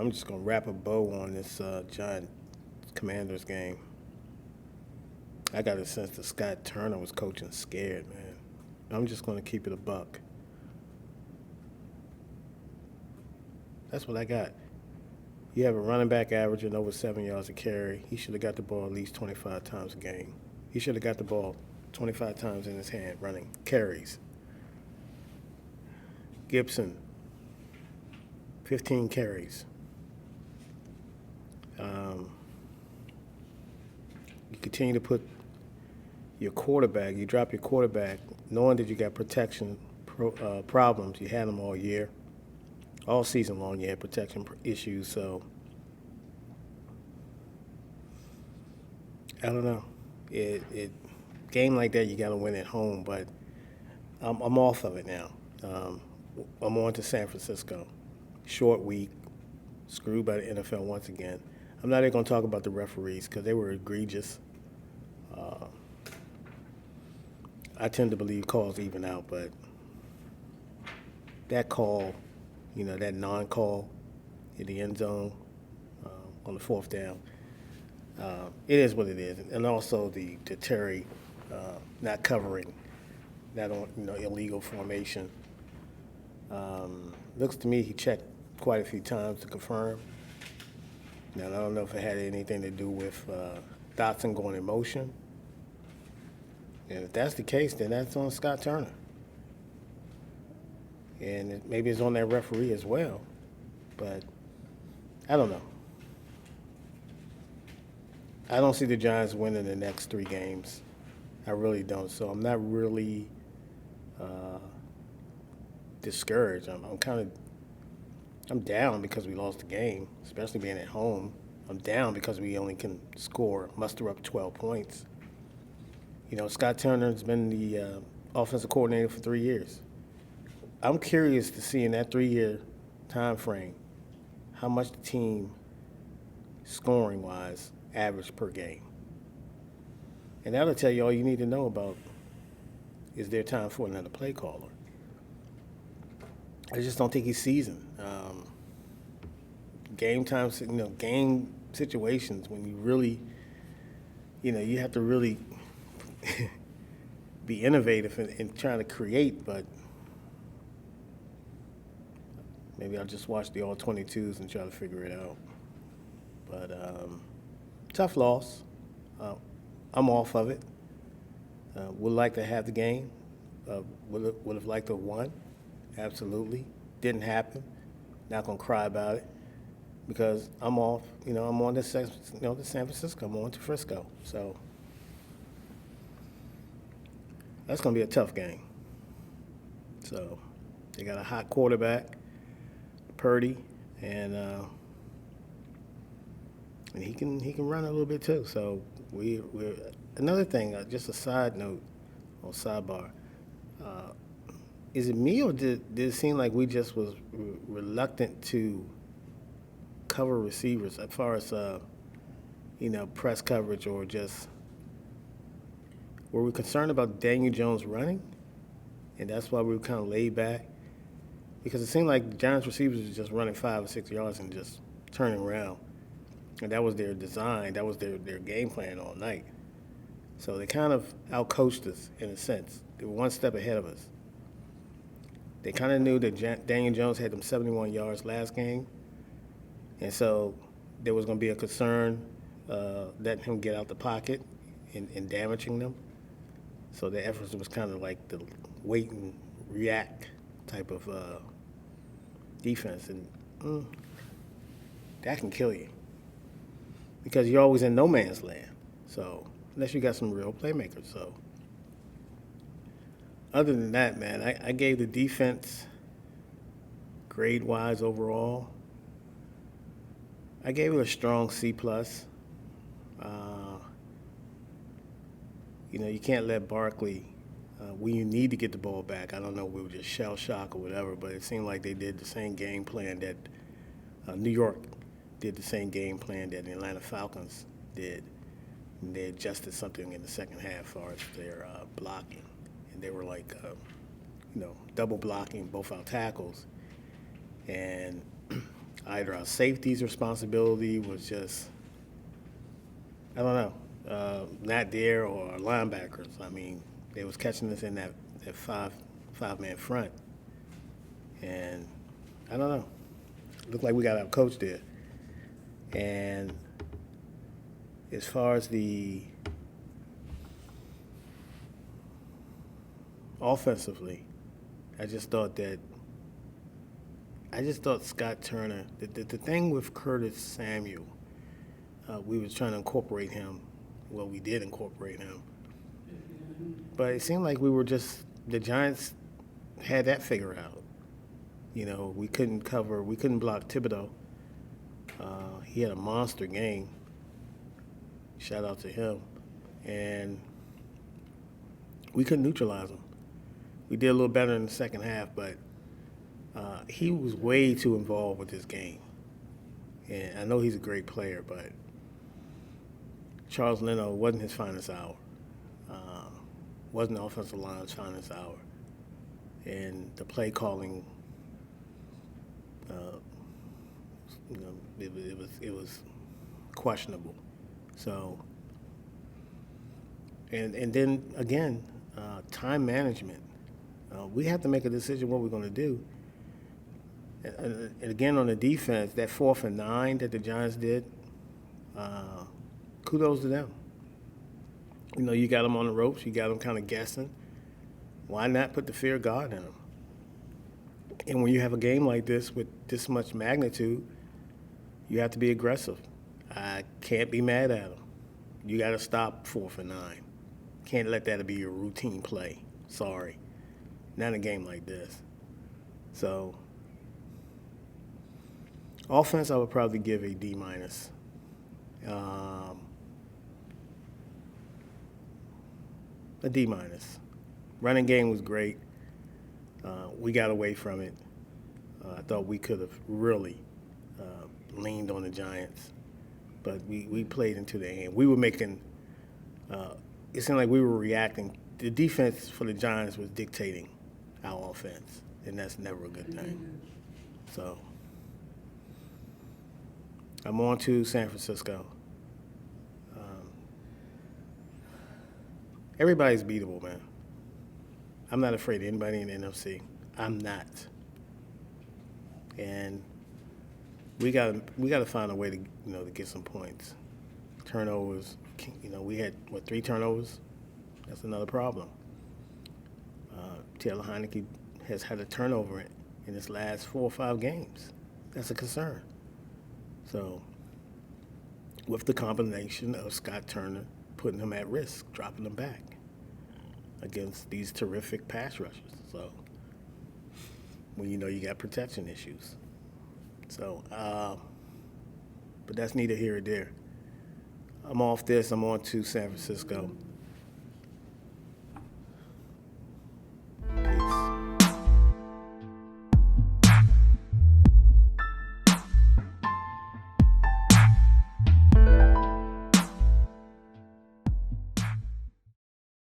I'm just going to wrap a bow on this Giant Commanders game. I got a sense that Scott Turner was coaching scared, man. I'm just going to keep it a buck. That's what I got. You have a running back averaging over 7 yards a carry. He should have got the ball at least 25 times a game. He should have got the ball 25 times in his hand running carries. Gibson, 15 carries. You continue to put your quarterback, you drop your quarterback, knowing that you got protection problems. You had them all year. All season long, you had protection issues. So, I don't know. Game like that, you got to win at home. But I'm off of it now. I'm on to San Francisco. Short week, screwed by the NFL once again. I'm not even going to talk about the referees because they were egregious. I tend to believe calls even out, but that call, that non-call in the end zone on the fourth down, it is what it is. And also the Terry not covering that on illegal formation. Looks to me he checked quite a few times to confirm. Now, I don't know if it had anything to do with Dotson going in motion. And if that's the case, then that's on Scott Turner. And maybe it's on that referee as well. But I don't know. I don't see the Giants winning the next 3 games. I really don't. So I'm not really discouraged. I'm down because we lost the game, especially being at home. I'm down because we only can muster up 12 points. Scott Turner's been the offensive coordinator for 3 years. I'm curious to see in that 3-year time frame how much the team, scoring-wise, average per game. And that'll tell you all you need to know about is there time for another play caller. I just don't think he's seasoned. Game time, game situations when you really, you have to really be innovative in trying to create, but maybe I'll just watch the all 22s and try to figure it out. But tough loss. I'm off of it. Would like to have the game. Would have liked to have won. Absolutely. Didn't happen. Not going to cry about it because I'm off. I'm on to San Francisco. I'm on to Frisco. So that's going to be a tough game. So they got a hot quarterback, Purdy, and he can run a little bit too. So we're another thing. Just a side note, or sidebar. Is it me or did it seem like we just was reluctant to cover receivers as far as press coverage, or just were we concerned about Daniel Jones running, and that's why we were kind of laid back? Because it seemed like the Giants receivers were just running 5 or 6 yards and just turning around, and that was their design. That was their game plan all night. So they kind of outcoached us in a sense. They were one step ahead of us. They kind of knew that Daniel Jones had them 71 yards last game, and so there was going to be a concern letting him get out the pocket and damaging them. So the efforts was kind of like the wait and react type of defense, and that can kill you because you're always in no man's land. So unless you got some real playmakers, so. Other than that, man, I gave the defense, grade-wise overall, I gave it a strong C+. You can't let Barkley, when you need to get the ball back, I don't know, we were just shell shock or whatever, but it seemed like they did the same game plan that New York did the same game plan that the Atlanta Falcons did. And they adjusted something in the second half as far as their blocking. And they were like, double blocking both our tackles. And either our safety's responsibility was just, I don't know, not there, or our linebackers. I mean, they was catching us in that five-man front. And I don't know. Looked like we got our coach there. And as far as the offensively, I just thought Scott Turner, the thing with Curtis Samuel, we was trying to incorporate him. Well, we did incorporate him. But it seemed like the Giants had that figured out. You know, we couldn't block Thibodeau. He had a monster game. Shout out to him. And we couldn't neutralize him. We did a little better in the second half, but he was way too involved with this game. And I know he's a great player, but Charles Leno wasn't his finest hour. Wasn't the offensive line's finest hour. And the play calling, it was questionable. So, and then again, time management. We have to make a decision what we're going to do. And again, on the defense, that 4th and 9 that the Giants did, kudos to them. You know, you got them on the ropes. You got them kind of guessing. Why not put the fear of God in them? And when you have a game like this with this much magnitude, you have to be aggressive. I can't be mad at them. You got to stop 4th and 9. Can't let that be your routine play. Sorry. Not in a game like this. So, offense, I would probably give a D-. A D-. Running game was great. We got away from it. I thought we could have really leaned on the Giants, but we played into the end. We were making it seemed like we were reacting. The defense for the Giants was dictating our offense, and that's never a good thing. So I'm on to San Francisco. Everybody's beatable, man. I'm not afraid of anybody in the NFC. I'm not. And we got to find a way to to get some points. Turnovers. We had 3 turnovers. That's another problem. Taylor Heineke has had a turnover in his last 4 or 5 games. That's a concern. So, with the combination of Scott Turner putting him at risk, dropping him back against these terrific pass rushers. So, when you got protection issues. So, but that's neither here or there. I'm off this. I'm on to San Francisco.